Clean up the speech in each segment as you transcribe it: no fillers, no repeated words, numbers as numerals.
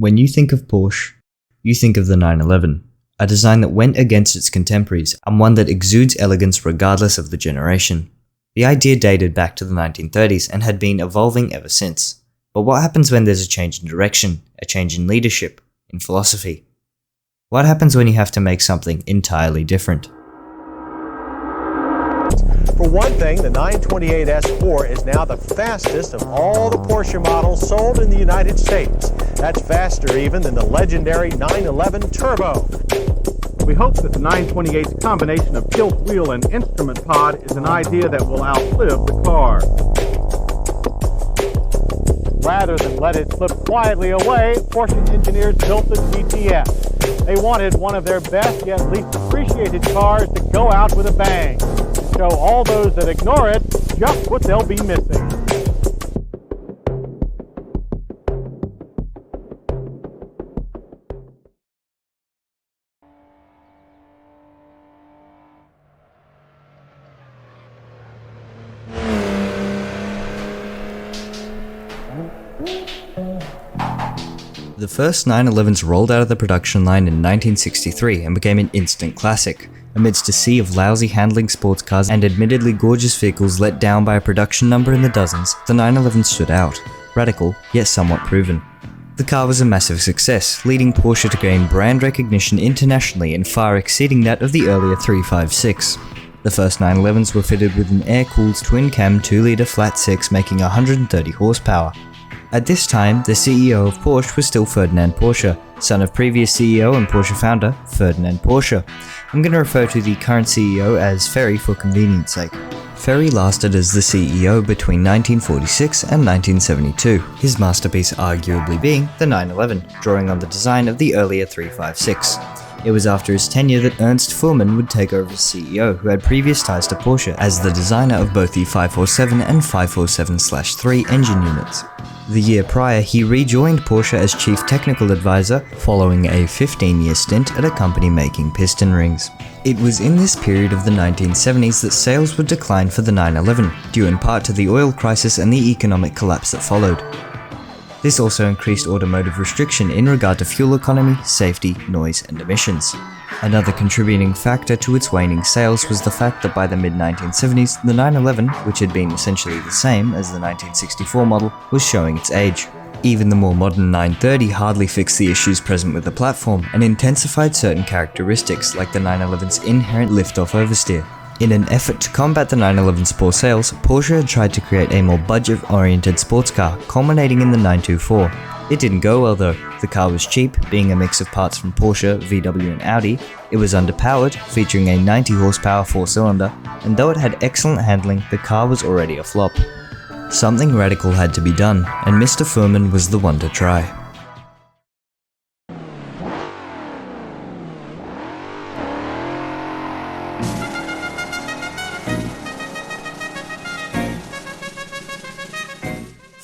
When you think of Porsche, you think of the 911, a design that went against its contemporaries and one that exudes elegance regardless of the generation. The idea dated back to the 1930s and had been evolving ever since. But what happens when there's a change in direction, a change in leadership, in philosophy? What happens when you have to make something entirely different? For one thing, the 928 S4 is now the fastest of all the Porsche models sold in the United States. That's faster even than the legendary 911 Turbo. We hope that the 928's combination of tilt wheel and instrument pod is an idea that will outlive the car. Rather than let it slip quietly away, Porsche engineers built the GTS. They wanted one of their best yet least appreciated cars to go out with a bang. Show all those that ignore it just what they'll be missing. The first 911s rolled out of the production line in 1963 and became an instant classic. Amidst a sea of lousy handling sports cars and admittedly gorgeous vehicles let down by a production number in the dozens, the 911 stood out. Radical, yet somewhat proven. The car was a massive success, leading Porsche to gain brand recognition internationally and far exceeding that of the earlier 356. The first 911s were fitted with an air-cooled twin-cam 2-litre flat-six making 130 horsepower. At this time, the CEO of Porsche was still Ferdinand Porsche, son of previous CEO and Porsche founder, Ferdinand Porsche. I'm going to refer to the current CEO as Ferry for convenience sake. Ferry lasted as the CEO between 1946 and 1972, his masterpiece arguably being the 911, drawing on the design of the earlier 356. It was after his tenure that Ernst Fuhrmann would take over as CEO, who had previous ties to Porsche as the designer of both the 547 and 547/3 engine units. The year prior, he rejoined Porsche as chief technical advisor, following a 15-year stint at a company making piston rings. It was in this period of the 1970s that sales would decline for the 911, due in part to the oil crisis and the economic collapse that followed. This also increased automotive restriction in regard to fuel economy, safety, noise, and emissions. Another contributing factor to its waning sales was the fact that by the mid-1970s, the 911, which had been essentially the same as the 1964 model, was showing its age. Even the more modern 930 hardly fixed the issues present with the platform and intensified certain characteristics like the 911's inherent lift-off oversteer. In an effort to combat the 911's poor sales, Porsche had tried to create a more budget-oriented sports car, culminating in the 924. It didn't go well though. The car was cheap, being a mix of parts from Porsche, VW and Audi. It was underpowered, featuring a 90 horsepower 4-cylinder, and though it had excellent handling, the car was already a flop. Something radical had to be done, and Mr. Fuhrmann was the one to try.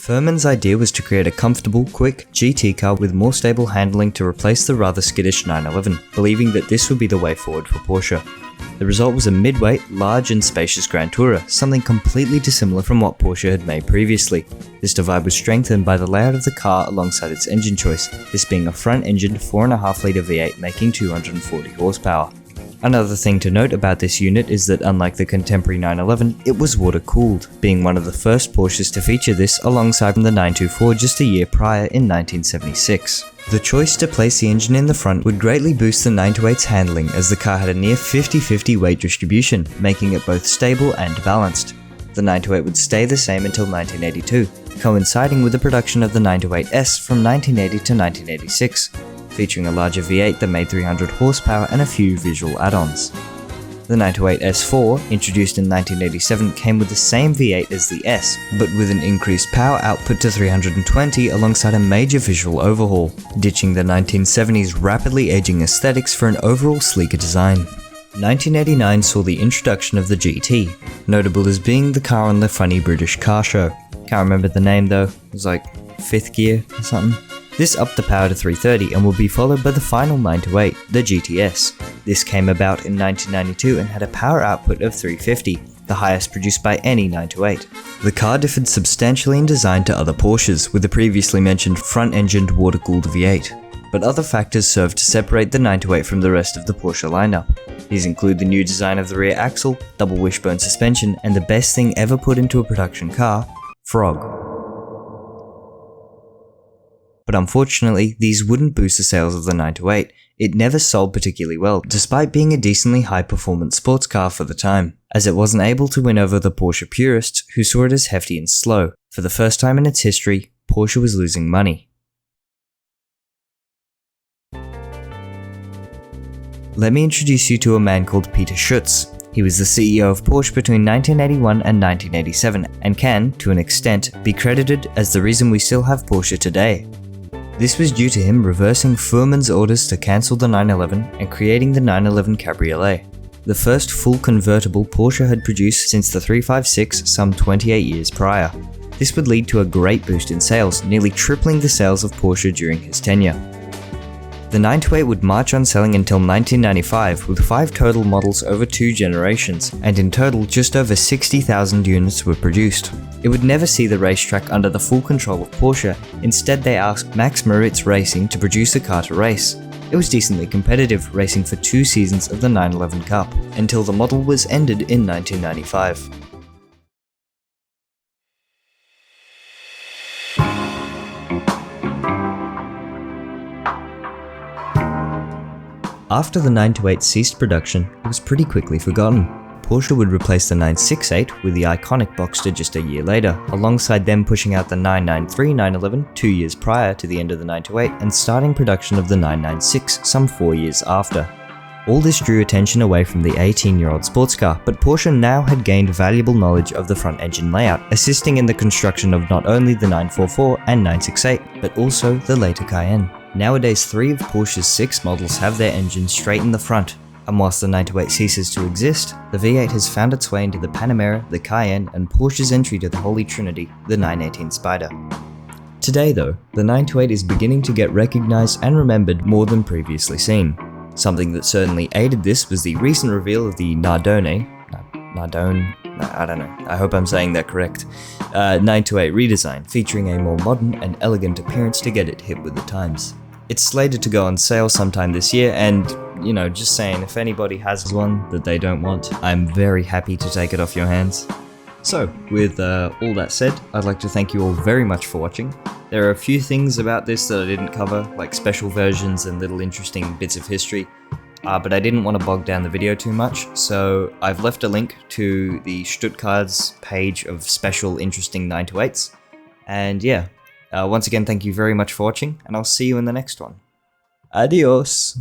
Fuhrmann's idea was to create a comfortable, quick GT car with more stable handling to replace the rather skittish 911, believing that this would be the way forward for Porsche. The result was a mid-weight, large and spacious Grand Tourer, something completely dissimilar from what Porsche had made previously. This divide was strengthened by the layout of the car alongside its engine choice, this being a front-engined 4.5-litre V8 making 240 horsepower. Another thing to note about this unit is that unlike the contemporary 911, it was water-cooled, being one of the first Porsches to feature this alongside the 924 just a year prior in 1976. The choice to place the engine in the front would greatly boost the 928's handling as the car had a near 50-50 weight distribution, making it both stable and balanced. The 928 would stay the same until 1982, coinciding with the production of the 928S from 1980 to 1986. Featuring a larger V8 that made 300 horsepower and a few visual add-ons. The 928 S4, introduced in 1987, came with the same V8 as the S, but with an increased power output to 320 alongside a major visual overhaul, ditching the 1970s rapidly aging aesthetics for an overall sleeker design. 1989 saw the introduction of the GT, notable as being the car on the funny British car show. Can't remember the name though, it was like 5th Gear or something. This upped the power to 330 and would be followed by the final 928, the GTS. This came about in 1992 and had a power output of 350, the highest produced by any 928. The car differed substantially in design to other Porsches, with the previously mentioned front-engined water-cooled V8. But other factors served to separate the 928 from the rest of the Porsche lineup. These include the new design of the rear axle, double wishbone suspension, and the best thing ever put into a production car, Frog. But unfortunately, these wouldn't boost the sales of the 928. It never sold particularly well, despite being a decently high-performance sports car for the time, as it wasn't able to win over the Porsche purists, who saw it as hefty and slow. For the first time in its history, Porsche was losing money. Let me introduce you to a man called Peter Schutz. He was the CEO of Porsche between 1981 and 1987, and can, to an extent, be credited as the reason we still have Porsche today. This was due to him reversing Fuhrmann's orders to cancel the 911 and creating the 911 Cabriolet, the first full convertible Porsche had produced since the 356 some 28 years prior. This would lead to a great boost in sales, nearly tripling the sales of Porsche during his tenure. The 928 would march on selling until 1995, with 5 total models over 2 generations, and in total just over 60,000 units were produced. It would never see the racetrack under the full control of Porsche. Instead, they asked Max Moritz Racing to produce a car to race. It was decently competitive, racing for 2 seasons of the 911 Cup, until the model was ended in 1995. After the 928 ceased production, it was pretty quickly forgotten. Porsche would replace the 968 with the iconic Boxster just a year later, alongside them pushing out the 993 911 2 years prior to the end of the 928 and starting production of the 996 some 4 years after. All this drew attention away from the 18-year-old sports car, but Porsche now had gained valuable knowledge of the front engine layout, assisting in the construction of not only the 944 and 968, but also the later Cayenne. Nowadays, 3 of Porsche's 6 models have their engines straight in the front, and whilst the 928 ceases to exist, the V8 has found its way into the Panamera, the Cayenne, and Porsche's entry to the Holy Trinity, the 918 Spider. Today though, the 928 is beginning to get recognised and remembered more than previously seen. Something that certainly aided this was the recent reveal of the Nardone, I don't know, I hope I'm saying that correct, 928 redesign, featuring a more modern and elegant appearance to get it hip with the times. It's slated to go on sale sometime this year, and, you know, just saying, if anybody has one that they don't want, I'm very happy to take it off your hands. So, with all that said, I'd like to thank you all very much for watching. There are a few things about this that I didn't cover, like special versions and little interesting bits of history, but I didn't want to bog down the video too much, so I've left a link to the Stuttgart's page of special interesting 928s, and yeah. Once again, thank you very much for watching, and I'll see you in the next one. Adios!